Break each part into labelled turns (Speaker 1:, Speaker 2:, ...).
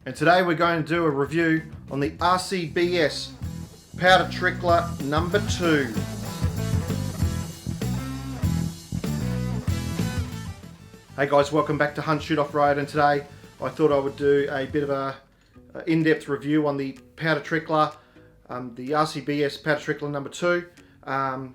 Speaker 1: and today we're going to do a review on the RCBS Powder Trickler number 2. Hey guys, welcome back to Hunt Shoot Off Road, and today I thought I would do a bit of a in-depth review on the Powder Trickler, the RCBS Powder Trickler number 2, and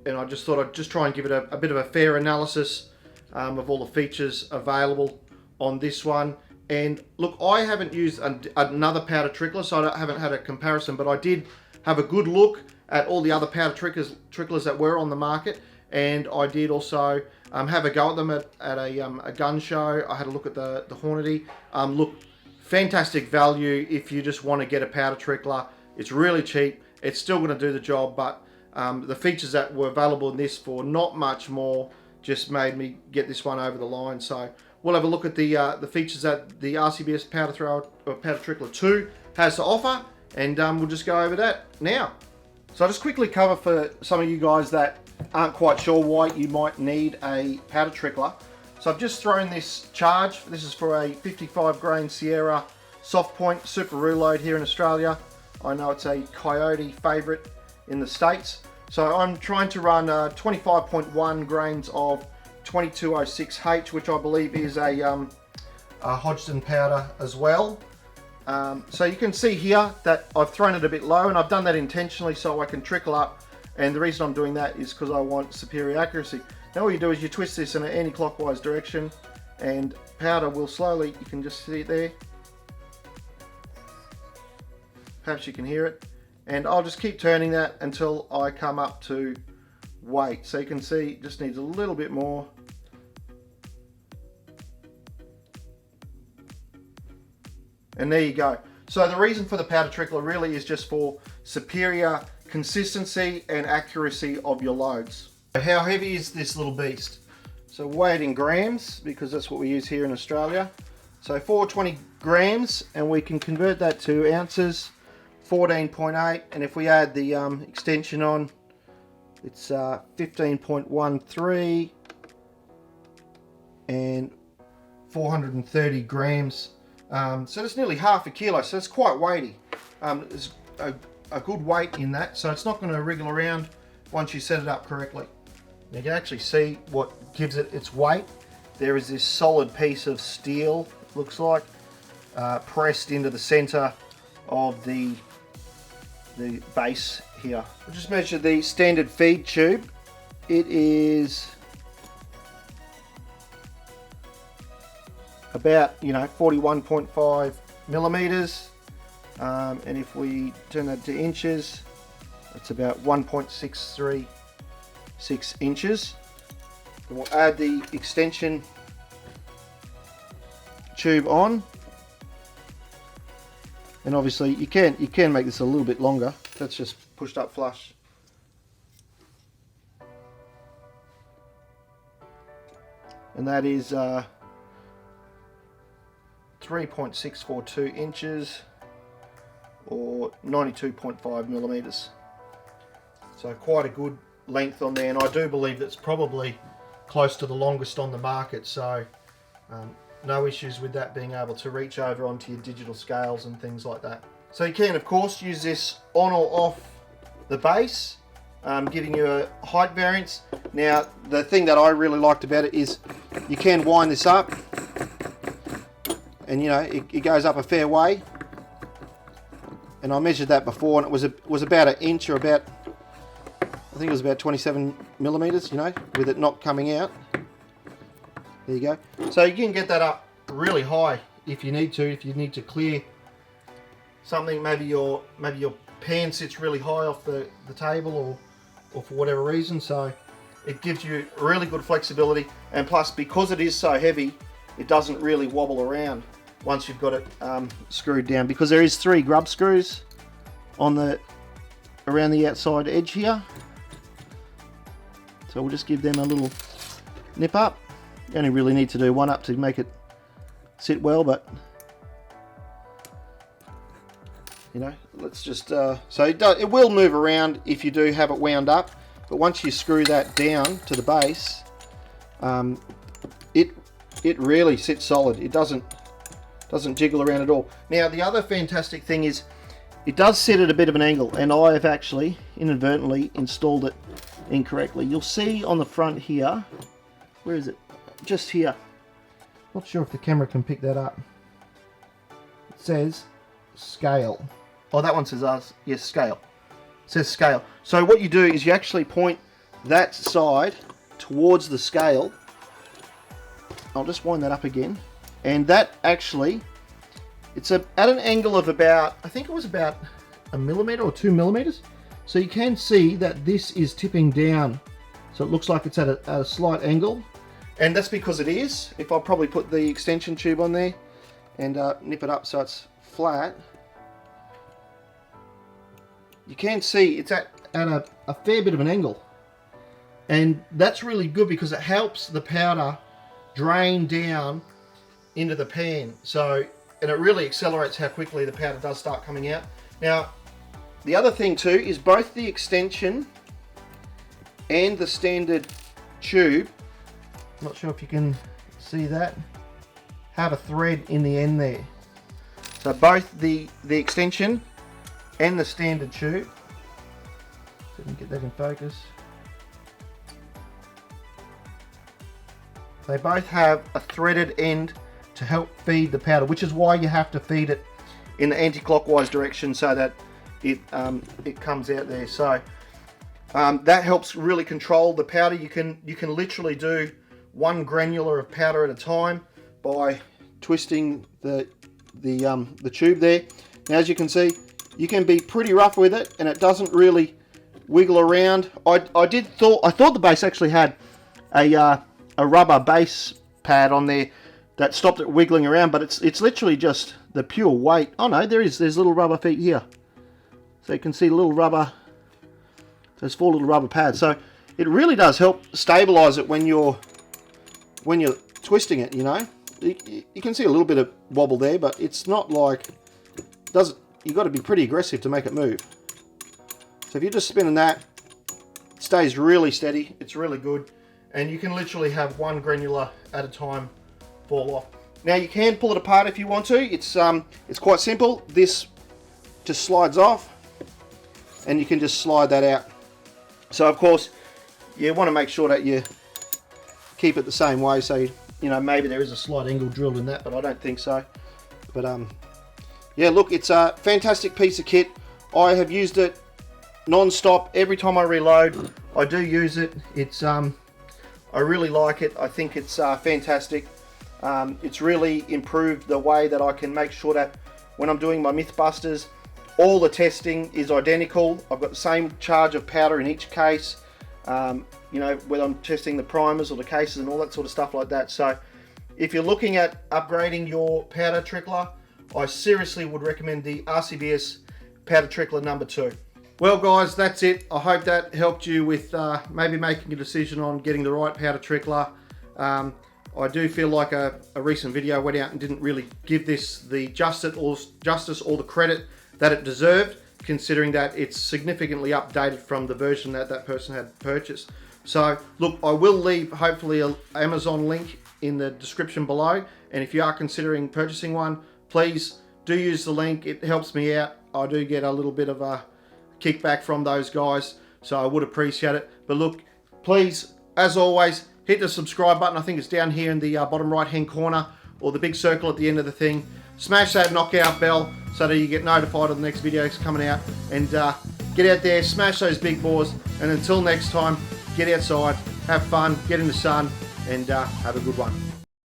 Speaker 1: I just thought I'd just try and give it a bit of a fair analysis of all the features available on this one. And look, I haven't used another powder trickler, so I haven't had a comparison, but I did have a good look at all the other powder tricklers that were on the market, and I did also have a go at them at a gun show. I had a look at the Hornady. Look, fantastic value if you just want to get a powder trickler. It's really cheap. It's still going to do the job, but the features that were available in this for not much more just made me get this one over the line. So we'll have a look at the features that the RCBS Powder Trickler 2 has to offer, and we'll just go over that now. So I'll just quickly cover for some of you guys that aren't quite sure why you might need a powder trickler. So I've just thrown this charge. This is for a 55 grain Sierra soft point super reload here in Australia. I know it's a Coyote favourite in the States. So I'm trying to run 25.1 grains of 2206H, which I believe is a Hodgson powder as well. So you can see here that I've thrown it a bit low, and I've done that intentionally so I can trickle up, and the reason I'm doing that is because I want superior accuracy. Now all you do is you twist this in an anti-clockwise direction, and powder will slowly, you can just see it there, perhaps you can hear it, and I'll just keep turning that until I come up to weight. So you can see it just needs a little bit more. And there you go. So the reason for the powder trickler really is just for superior consistency and accuracy of your loads. How heavy is this little beast? So weigh it in grams, because that's what we use here in Australia. So 420 grams, and we can convert that to ounces, 14.8, and if we add the extension on, it's 15.13 and 430 grams. So that's nearly half a kilo, so it's quite weighty. There's a good weight in that, so it's not going to wriggle around once you set it up correctly. Now you can actually see what gives it its weight. There is this solid piece of steel, it looks like, pressed into the center of the base here. I'll just measure the standard feed tube. It is about 41.5 millimeters, and if we turn that to inches, it's about 1.636 inches. And we'll add the extension tube on, and obviously you can make this a little bit longer. That's just pushed up flush. And that is 3.642 inches or 92.5 millimeters. So quite a good length on there, and I do believe that's probably close to the longest on the market, so no issues with that being able to reach over onto your digital scales and things like that. So you can of course use this on or off the base, giving you a height variance. Now the thing that I really liked about it is you can wind this up, and it goes up a fair way, and I measured that before, and it was about an inch, or about, I think it was about 27 millimeters, with it not coming out. There you go. So you can get that up really high if you need to. If you need to clear something, maybe your pan sits really high off the table, or for whatever reason. So it gives you really good flexibility, and plus because it is so heavy, it doesn't really wobble around once you've got it screwed down, because there is 3 grub screws on around the outside edge here. So we'll just give them a little nip up. You only really need to do one up to make it sit well, but let's just so it will move around if you do have it wound up, but once you screw that down to the base, it really sits solid. It doesn't doesn't jiggle around at all. Now the other fantastic thing is it does sit at a bit of an angle, and I have actually inadvertently installed it incorrectly. You'll see on the front here, where is it? Just here. Not sure if the camera can pick that up. It says scale. Oh, that one says yes, scale. It says scale. So what you do is you actually point that side towards the scale. I'll just wind that up again, and that actually, it's at an angle of about, I think it was about 1 millimeter or 2 millimeters. So you can see that this is tipping down, so it looks like it's at a slight angle, and that's because it is. If I'll probably put the extension tube on there and nip it up so it's flat, you can see it's at a fair bit of an angle, and that's really good because it helps the powder drain down into the pan. So, and it really accelerates how quickly the powder does start coming out. Now, the other thing too is both the extension and the standard tube, I'm not sure if you can see that, have a thread in the end there. So both the extension and the standard tube, so we can get that in focus, they both have a threaded end to help feed the powder, which is why you have to feed it in the anti-clockwise direction so that it comes out there. So that helps really control the powder. You can literally do 1 granular of powder at a time by twisting the tube there. Now, as you can see, you can be pretty rough with it, and it doesn't really wiggle around. I thought the base actually had a rubber base pad on there that stopped it wiggling around, but it's literally just the pure weight. Oh no, there's little rubber feet here, so you can see little rubber. There's 4 little rubber pads, so it really does help stabilize it when you're twisting it. You know, you can see a little bit of wobble there, but it's not like you've got to be pretty aggressive to make it move. So if you're just spinning that, it stays really steady. It's really good. And you can literally have 1 granular at a time fall off. Now you can pull it apart if you want to. It's quite simple. This just slides off, and you can just slide that out. So of course, you want to make sure that you keep it the same way. So you know, maybe there is a slight angle drilled in that, but I don't think so. But yeah, look, it's a fantastic piece of kit. I have used it non-stop every time I reload. I do use it. It's I really like it. I think it's fantastic. It's really improved the way that I can make sure that when I'm doing my Mythbusters, all the testing is identical. I've got the same charge of powder in each case. You know, whether I'm testing the primers or the cases and all that sort of stuff like that. So if you're looking at upgrading your powder trickler, I seriously would recommend the RCBS Powder Trickler number 2. Well guys, that's it. I hope that helped you with maybe making a decision on getting the right powder trickler. I do feel like a recent video went out and didn't really give this the justice or the credit that it deserved, considering that it's significantly updated from the version that that person had purchased. So look, I will leave hopefully an Amazon link in the description below, and if you are considering purchasing one, please do use the link. It helps me out. I do get a little bit of a kickback from those guys, so I would appreciate it. But look, please, as always, hit the subscribe button. I think it's down here in the bottom right hand corner, or the big circle at the end of the thing. Smash that knockout bell so that you get notified of the next videos coming out, and get out there, smash those big balls, and until next time, get outside, have fun, get in the sun, and have a good one.